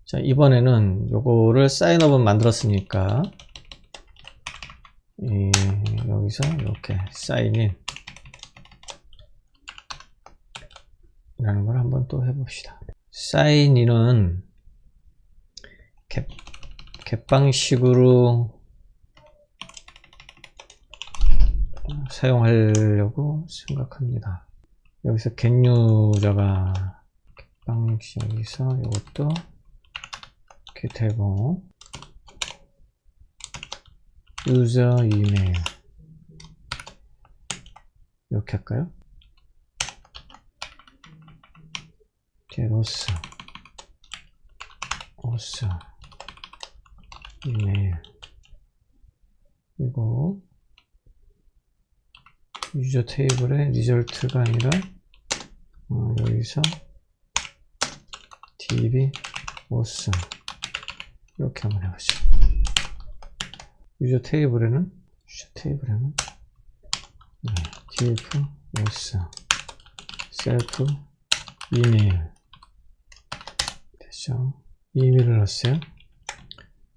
자, 이번에는 요거를 사인업은 만들었으니까 여기서 이렇게 사인인 라는 걸 한번 또 해봅시다. 사인인은 갯방식으로 사용하려고 생각합니다. 여기서 getUser가 갯방식에서 이것도 이렇게 되고 유저 이메일 이렇게 할까요? 게로스 오스 이메일 이거 유저 테이블의 리절트가 아니라 여기서 db 오스 이렇게 한번 해보죠. 유저 테이블에는 df 오스 셀프 이메일 됐죠. 이메일을 넣었어요.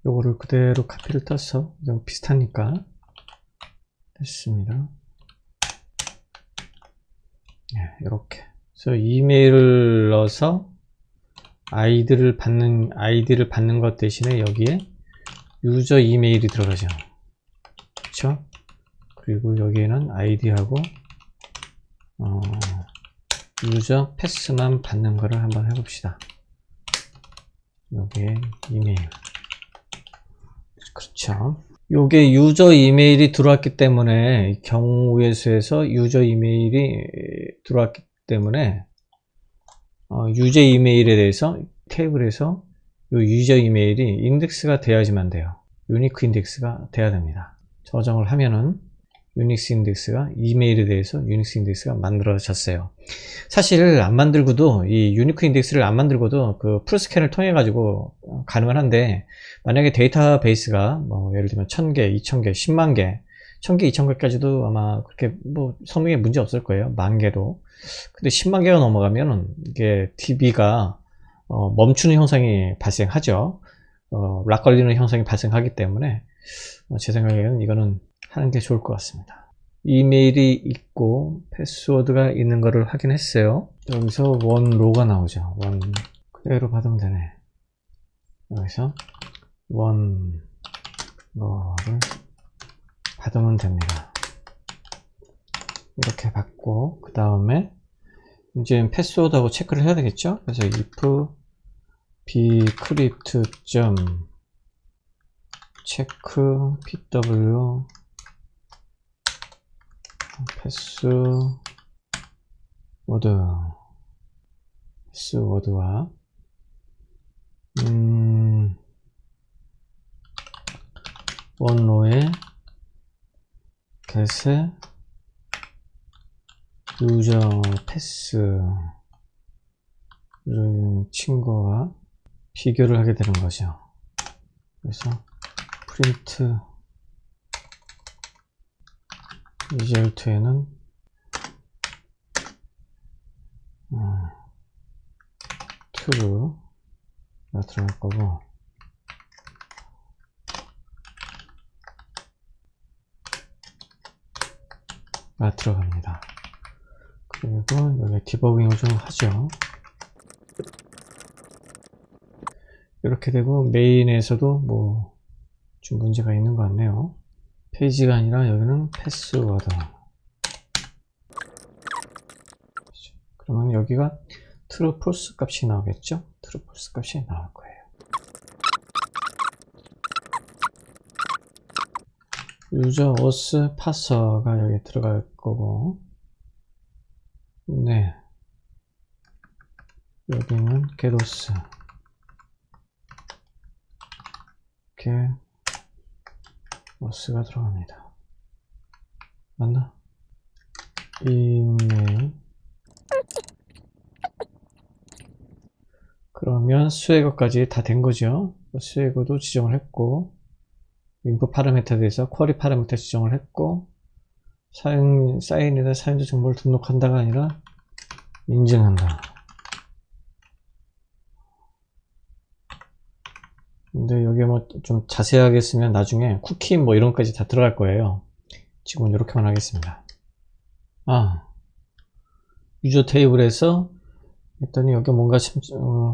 요거를 그대로 카피를 떠서 좀 비슷하니까 됐습니다. 이렇게 그래서 이메일을 넣어서 아이디를 받는 것 대신에 여기에 유저 이메일이 들어가죠. 그렇죠? 그리고 여기에는 아이디하고 유저 패스만 받는 거를 한번 해봅시다. 여기에 이메일 그렇죠. 요게 유저 이메일이 들어왔기 때문에 경우의 수에서 유저 이메일이 들어왔기 때문에 유저 이메일에 대해서 테이블에서 요 유저 이메일이 인덱스가 돼야지만 돼요. 유니크 인덱스가 돼야 됩니다. 저장을 하면은 유닉스 인덱스가 이메일에 대해서 유닉스 인덱스가 만들어졌어요. 사실 안 만들고도 이 유니크 인덱스를 안 만들고도 그 풀스캔을 통해 가지고 가능은 한데 만약에 데이터베이스가 뭐 예를 들면 1000개, 2000개, 10만 개, 1000개, 2000개까지도 아마 그렇게 뭐 성능에 문제 없을 거예요. 10,000개도. 근데 10만 개가 넘어가면은 이게 DB가 멈추는 현상이 발생하죠. 락 걸리는 현상이 발생하기 때문에 제 생각에는 이거는 하는 게 좋을 것 같습니다. 이메일이 있고 패스워드가 있는 거를 확인했어요. 여기서 원로가 나오죠. 원 그대로 받으면 되네. 여기서 원로를 받으면 됩니다. 이렇게 받고 그 다음에 이제 패스워드하고 체크를 해야 되겠죠. 그래서 if bcrypt check pw 패스워드와 원로의 get의 유저 패스를 친구와 비교를 하게 되는 거죠. 그래서 print result에는 true가 들어갈 거고 가 들어갑니다. 그리고 여기 디버깅을 좀 하죠. 이렇게 되고 메인에서도 뭐 좀 문제가 있는 것 같네요. 페이지가 아니라 여기는 패스워드. 그러면 여기가 true, false 값이 나오겠죠? true, false 값이 나올 거예요. 유저 오스 파서가 여기 들어갈 거고, 네, 여기는 getOS getOS가 들어갑니다. 맞나? 이메일. 그러면 수혜거까지 다 된 거죠. 수혜거도 지정을 했고, 인풋 파라미터에서 쿼리 파라미터 지정을 했고, 사인에다 사용자 정보를 등록한다가 아니라 인증한다. 근데 여기 뭐 좀 자세하게 쓰면 나중에 쿠키 뭐 이런 것까지 다 들어갈 거예요. 지금은 이렇게만 하겠습니다. 유저 테이블에서 했더니 여기 뭔가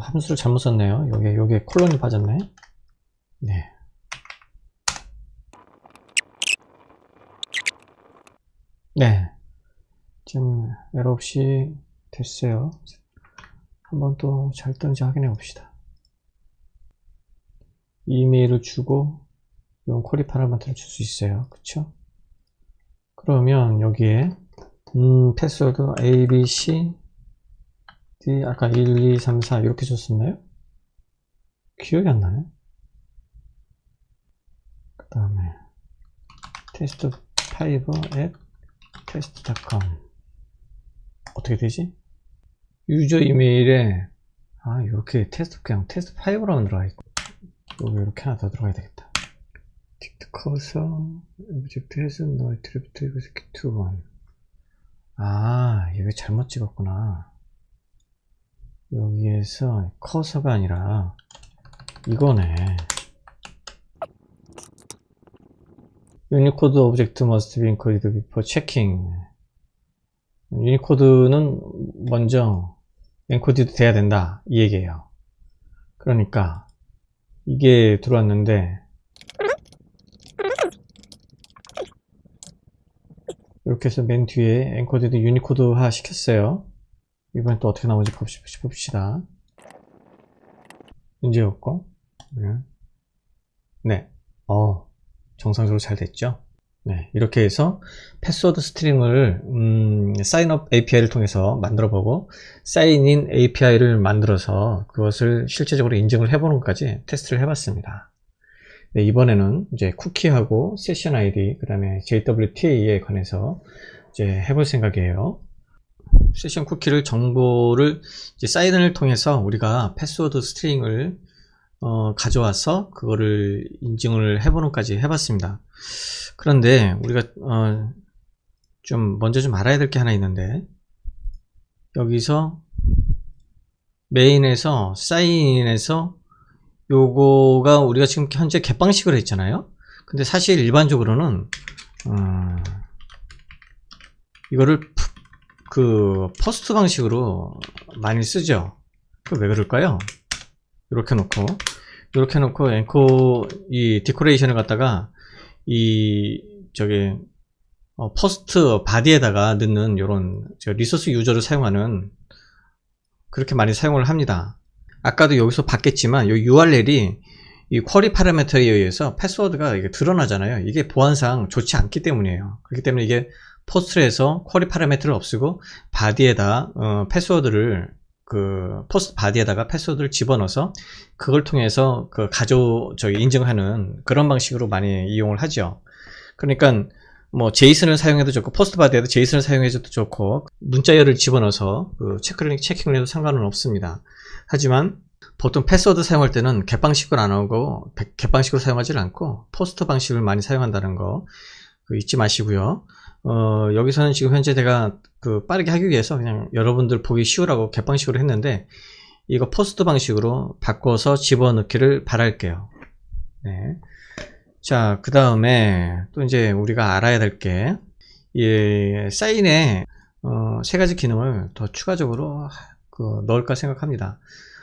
함수를 잘못 썼네요. 여기에 콜론이 빠졌네. 네. 네. 지금 에러 없이 됐어요. 한번 또 잘 뜨는지 확인해 봅시다. 이메일을 주고 이런 쿼리 파라미터를 줄 수 있어요. 그쵸? 그러면 여기에 패스워드 ABC D 아까 1, 2, 3, 4 이렇게 줬었나요? 기억이 안 나네. 그 다음에 test5 test.com 어떻게 되지? 유저 이메일에 이렇게 그냥 test5라고 들어가 있고 여기 이렇게 하나 더 들어가야 되겠다. 틱트 커서 object has no attribute execute to one. 이거 잘못 찍었구나. 여기에서 커서가 아니라 이거네. 유니코드 오브젝트 must be encoded before checking. 유니코드는 먼저 엔코디드 돼야 된다 이 얘기예요. 그러니까 이게 들어왔는데 이렇게 해서 맨 뒤에 엔코디드 유니코드화 시켰어요. 이번엔 또 어떻게 나오는지 봅시다. 문제였고 네, 정상적으로 잘 됐죠. 네, 이렇게 해서 패스워드 스트링을 사인업 API를 통해서 만들어 보고 사인인 API를 만들어서 그것을 실제적으로 인증을 해보는 것까지 테스트를 해봤습니다. 네, 이번에는 이제 쿠키하고 세션 ID 그 다음에 JWT에 관해서 이제 해볼 생각이에요. 세션 쿠키를 정보를 이제 사인을 통해서 우리가 패스워드 스트링을 가져와서 그거를 인증을 해보는 것까지 해봤습니다. 그런데 우리가 먼저 좀 알아야 될 게 하나 있는데 여기서 메인에서 사인인에서 요거가 우리가 지금 현재 갯방식으로 했잖아요. 근데 사실 일반적으로는 이거를 그 퍼스트 방식으로 많이 쓰죠. 왜 그럴까요? 이렇게 놓고 이 디코레이션을 갖다가 퍼스트 바디에다가 넣는 요런 리소스 유저를 사용하는 그렇게 많이 사용을 합니다. 아까도 여기서 봤겠지만 요 URL이 이 쿼리 파라미터에 의해서 패스워드가 이게 드러나잖아요. 이게 보안상 좋지 않기 때문이에요. 그렇기 때문에 이게 포스트에서 쿼리 파라미터를 없애고 바디에다 패스워드를 포스트 바디에다가 패스워드를 집어넣어서 그걸 통해서 인증하는 그런 방식으로 많이 이용을 하죠. 그러니까 뭐 제이슨을 사용해도 좋고 포스트 바디에도 제이슨을 사용해도 좋고 문자열을 집어넣어서 체킹을 해도 상관은 없습니다. 하지만 보통 패스워드 사용할 때는 갯방식으로 안 하고 갯방식으로 사용하지 않고 포스트 방식을 많이 사용한다는 거 잊지 마시고요. 여기서는 지금 현재 제가 빠르게 하기 위해서 그냥 여러분들 보기 쉬우라고 갯방식으로 했는데 이거 포스트 방식으로 바꿔서 집어넣기를 바랄게요. 네. 자, 그 다음에 또 이제 우리가 알아야 될 게 사인에 세 가지 기능을 더 추가적으로 넣을까 생각합니다.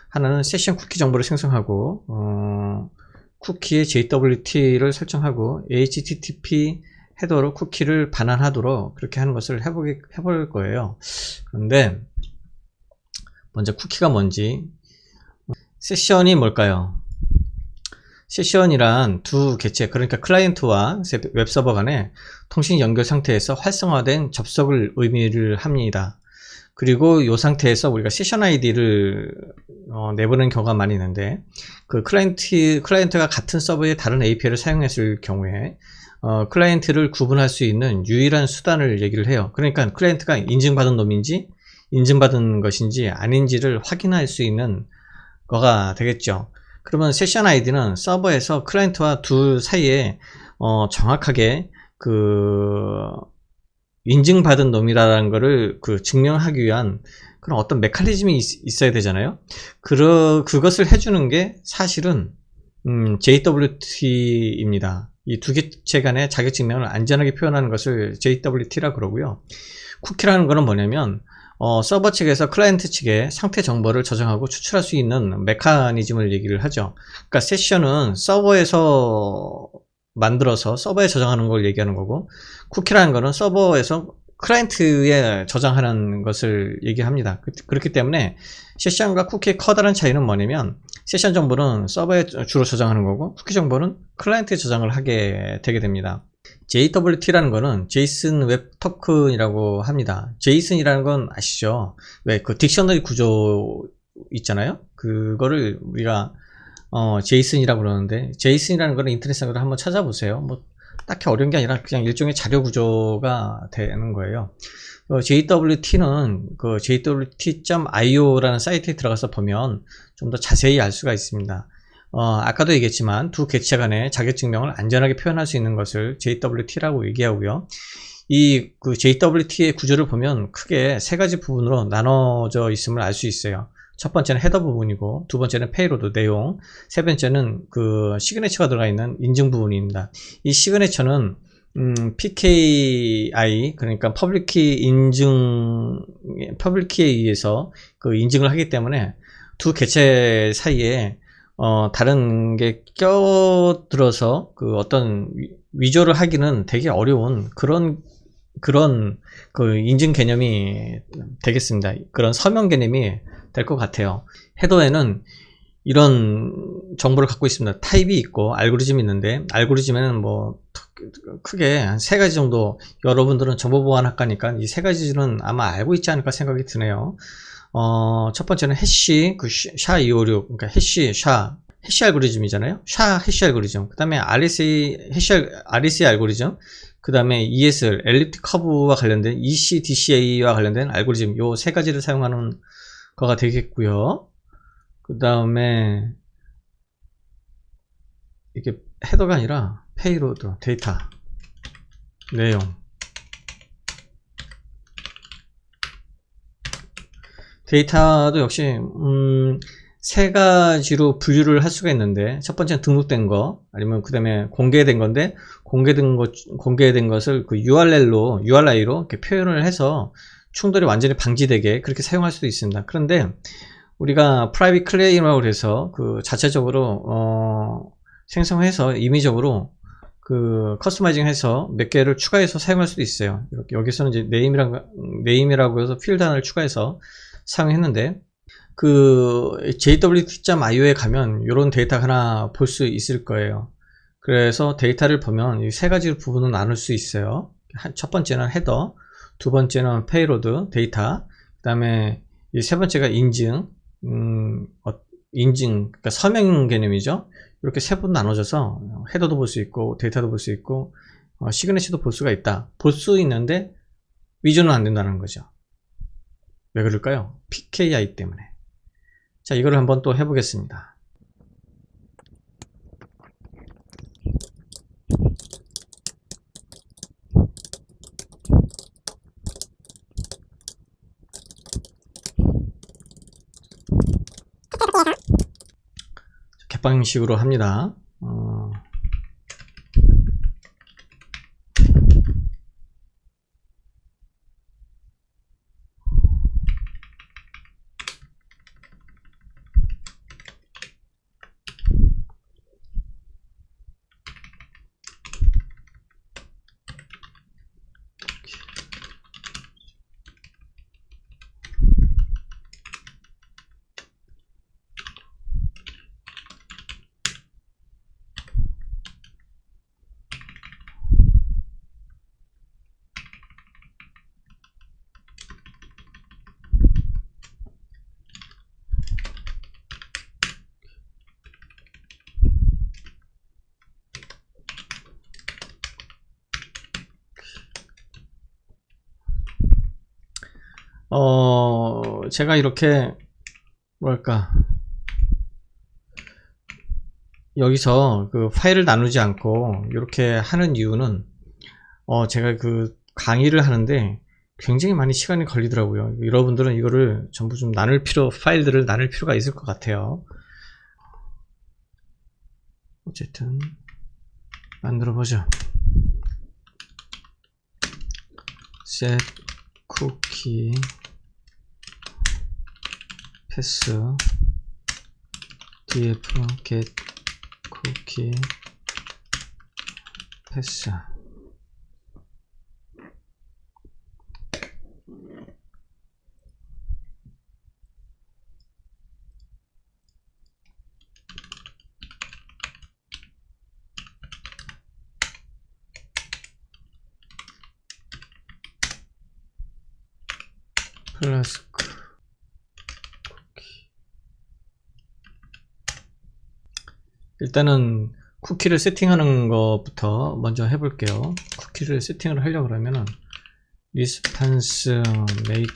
하나는 세션 쿠키 정보를 생성하고 쿠키의 JWT를 설정하고 HTTP 헤더로 쿠키를 반환하도록 그렇게 하는 것을 해볼 거예요. 그런데 먼저 쿠키가 뭔지, 세션이 뭘까요? 세션이란 두 개체, 그러니까 클라이언트와 웹서버 간의 통신 연결 상태에서 활성화된 접속을 의미를 합니다. 그리고 이 상태에서 우리가 세션 아이디를 내보내는 경우가 많이 있는데 그 클라이언트가 같은 서버에 다른 API를 사용했을 경우에 클라이언트를 구분할 수 있는 유일한 수단을 얘기를 해요. 그러니까 클라이언트가 인증받은 놈인지 인증받은 것인지 아닌지를 확인할 수 있는 거가 되겠죠. 그러면 세션 아이디는 서버에서 클라이언트와 둘 사이에 정확하게 인증받은 놈이라는 거를 증명하기 위한 그런 어떤 메커니즘이 있어야 되잖아요. 그것을 해주는 게 사실은 JWT입니다. 이 두 개체 간의 자격증명을 안전하게 표현하는 것을 JWT라 그러고요. 쿠키라는 거는 뭐냐면 서버 측에서 클라이언트 측에 상태 정보를 저장하고 추출할 수 있는 메커니즘을 얘기를 하죠. 그러니까 세션은 서버에서 만들어서 서버에 저장하는 걸 얘기하는 거고, 쿠키라는 거는 서버에서 클라이언트에 저장하는 것을 얘기합니다. 그렇기 때문에 세션과 쿠키의 커다란 차이는 뭐냐면, 세션 정보는 서버에 주로 저장하는 거고, 쿠키 정보는 클라이언트에 저장을 하게 되게 됩니다. JWT라는 거는 제이슨 웹 토큰이라고 합니다. 제이슨이라는 건 아시죠? 왜 그 딕셔너리 구조 있잖아요? 그거를 우리가 제이슨이라고 그러는데, 제이슨이라는 거는 인터넷상으로 한번 찾아보세요. 뭐 딱히 어려운 게 아니라 그냥 일종의 자료 구조가 되는 거예요. JWT는 그 jwt.io라는 사이트에 들어가서 보면 좀 더 자세히 알 수가 있습니다. 아까도 얘기했지만 두 객체 간의 자격증명을 안전하게 표현할 수 있는 것을 JWT라고 얘기하고요. 이 그 JWT의 구조를 보면 크게 세 가지 부분으로 나눠져 있음을 알 수 있어요. 첫 번째는 헤더 부분이고, 두 번째는 페이로드 내용, 세 번째는 그 시그네처가 들어가 있는 인증 부분입니다. 이 시그네처는 PKI, 그러니까 퍼블릭키 퍼블릭키에 의해서 그 인증을 하기 때문에 두 개체 사이에 다른 게 껴들어서 그 어떤 위조를 하기는 되게 어려운 그런 그 인증 개념이 되겠습니다. 그런 서명 개념이 될 것 같아요. 헤더에는 이런 정보를 갖고 있습니다. 타입이 있고 알고리즘이 있는데, 알고리즘에는 뭐 크게 한 세 가지 정도, 여러분들은 정보보안학과니까 이 세 가지는 아마 알고 있지 않을까 생각이 드네요. 첫 번째는 해시, 그 SHA-256, 그러니까 해시 알고리즘이잖아요. SHA 해시 알고리즘. 그 다음에 RSA 알고리즘. 그 다음에 ESR, 엘립틱 커브와 관련된 ECDCA와 관련된 알고리즘. 요 세 가지를 사용하는 거가 되겠고요. 그 다음에 이게 헤더가 아니라 페이로드, 데이터, 내용. 데이터도 역시 세 가지로 분류를 할 수가 있는데, 첫 번째는 등록된 거, 아니면 그 다음에 공개된 건데, 공개된 것을 그 URI로 이렇게 표현을 해서 충돌이 완전히 방지되게 그렇게 사용할 수도 있습니다. 그런데 우리가 프라이빗 클레임이라고 해서 그 자체적으로 생성해서 임의적으로 그 커스터마이징 해서 몇 개를 추가해서 사용할 수도 있어요. 여기서는 이제 네임이라고 해서 필드 하나를 추가해서 사용했는데, 그 jwt.io에 가면 이런 데이터 하나 볼 수 있을 거예요. 그래서 데이터를 보면 이 세 가지 부분은 나눌 수 있어요. 첫 번째는 헤더, 두 번째는 페이로드, 데이터, 그 다음에 이 세 번째가 인증, 그러니까 서명 개념이죠. 이렇게 세 분 나눠져서 헤더도 볼 수 있고, 데이터도 볼 수 있고, 시그네처도 볼 수가 있다. 볼 수 있는데 위조는 안 된다는 거죠. 왜 그럴까요? PKI 때문에. 자, 이거를 한번 또 해보겠습니다. 객방식으로 합니다. 제가 이렇게 뭐랄까, 여기서 그 파일을 나누지 않고 이렇게 하는 이유는 제가 그 강의를 하는데 굉장히 많이 시간이 걸리더라고요. 여러분들은 이거를 전부 좀 파일들을 나눌 필요가 있을 것 같아요. 어쨌든 만들어 보죠. set cookie pass df get cookie pass. 플라스크 쿠키. 일단은 쿠키를 세팅하는 것부터 먼저 해볼게요. 쿠키를 세팅을 하려고 그러면은 response make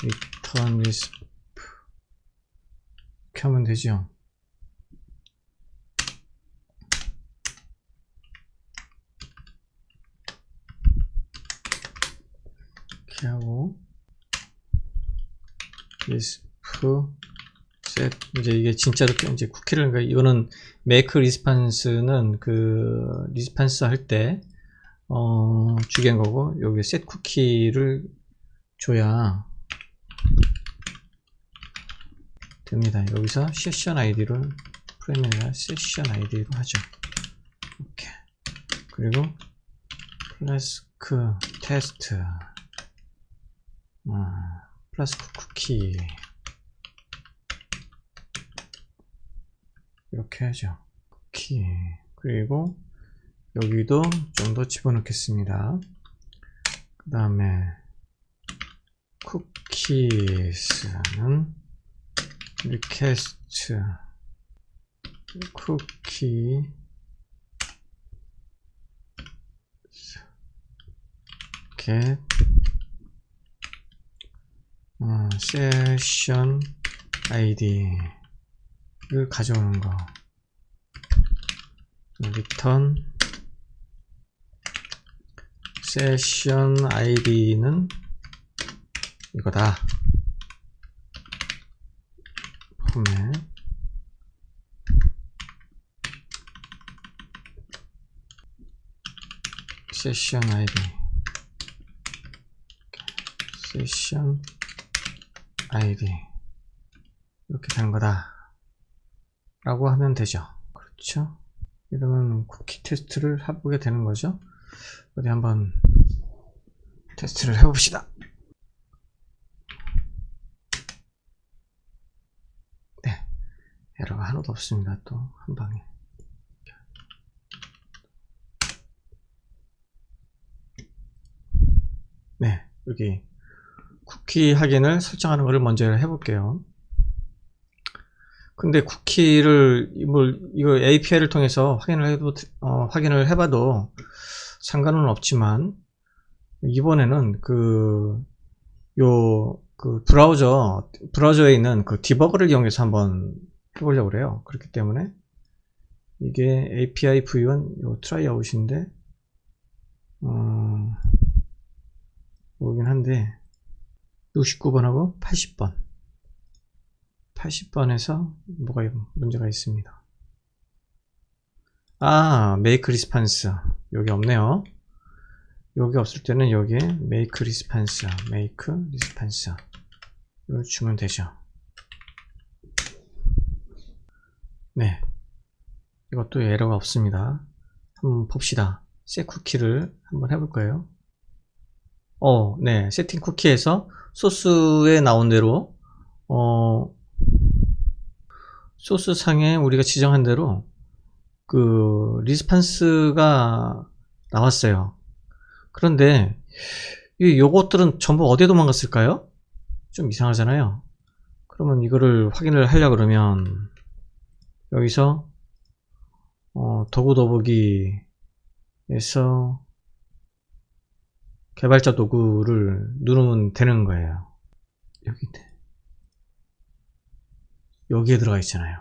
return resp 이렇게 하면 되죠. 이렇게 하고 resp set 이제 이게 진짜로 이제 쿠키를 그러니까 이거는 make response는 그 response 할 때 주기한 거고 여기 set 쿠키를 줘야 됩니다. 여기서 세션 아이디를 프레임이 아니라 세션 아이디로 하죠. 이렇게 그리고 플라스크 테스트 플라스크 쿠키 이렇게 하죠. 쿠키 그리고 여기도 좀 더 집어넣겠습니다. 그 다음에 쿠키스는 리퀘스트 쿠키 get 세션 아이디를 가져오는 거 return 세션 아이디는 이거다. 폼에 세션 아이디 세션 아이디 이렇게 되는 거다 라고 하면 되죠. 그렇죠. 이러면 쿠키 테스트를 해보게 되는 거죠. 어디 한번 테스트를 해봅시다. 네, 에러가 하나도 없습니다. 또 한 방에. 네, 여기 쿠키 확인을 설정하는 것을 먼저 해볼게요. 근데 쿠키를 이거 API를 통해서 확인을 해봐도 상관은 없지만 이번에는 그 브라우저에 있는 그 디버거를 이용해서 한번 해보려고 그래요. 그렇기 때문에 이게 API v1 요 트라이 아웃인데 오긴 한데 69번하고 80번에서 뭐가 문제가 있습니다. make response 여기 없네요. 여기 없을 때는 여기에 make response 이걸 주면 되죠. 네, 이것도 에러가 없습니다. 한번 봅시다. set 쿠키를 한번 해볼 거예요. 네, 세팅 쿠키에서 소스에 나온 대로 소스 상에 우리가 지정한 대로 그 리스판스가 나왔어요. 그런데 요것들은 전부 어디에 도망갔을까요? 좀 이상하잖아요. 그러면 이거를 확인을 하려고 그러면 여기서 도구 더보기에서 개발자 도구를 누르면 되는 거예요. 여기에 들어가 있잖아요.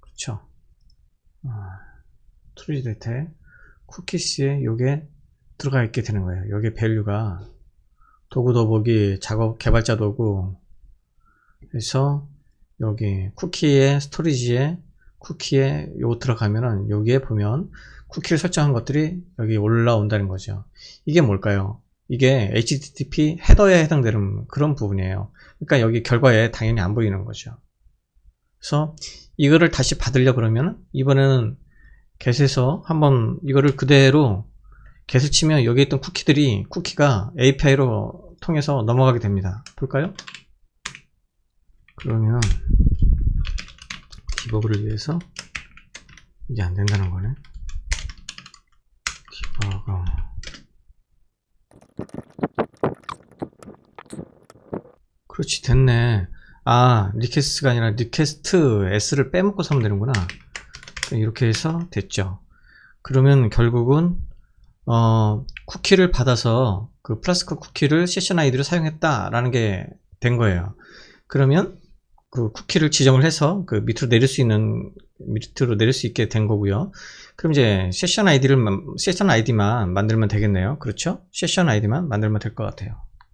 그쵸? 트루지데테 쿠키스에 요게 들어가 있게 되는 거예요. 여기 밸류가 도구 더보기 작업 개발자 도구 해서 여기 쿠키의 스토리지에 쿠키에 요거 들어가면은 여기에 보면 쿠키를 설정한 것들이 여기 올라온다는 거죠. 이게 뭘까요? 이게 HTTP 헤더에 해당되는 그런 부분이에요. 그러니까 여기 결과에 당연히 안 보이는 거죠. 그래서 이거를 다시 받으려 그러면 이번에는 get에서 한번 이거를 그대로 get을 치면 여기 있던 쿠키가 API로 통해서 넘어가게 됩니다. 볼까요? 그러면 디버그를 위해서 이게 안 된다는 거네. 디버그 그렇지 됐네. 아 리퀘스트가 아니라 리퀘스트 s를 빼먹고 사면 되는구나. 이렇게 해서 됐죠. 그러면 결국은 쿠키를 받아서 그 플라스크 쿠키를 세션 아이디로 사용했다 라는 게 된 거예요. 그러면 그 쿠키를 지정을 해서 그 밑으로 내릴 수 있게 된 거고요. 그럼 이제 세션 아이디만 만들면 되겠네요. 그렇죠? 세션 아이디만 만들면 될 것 같아요.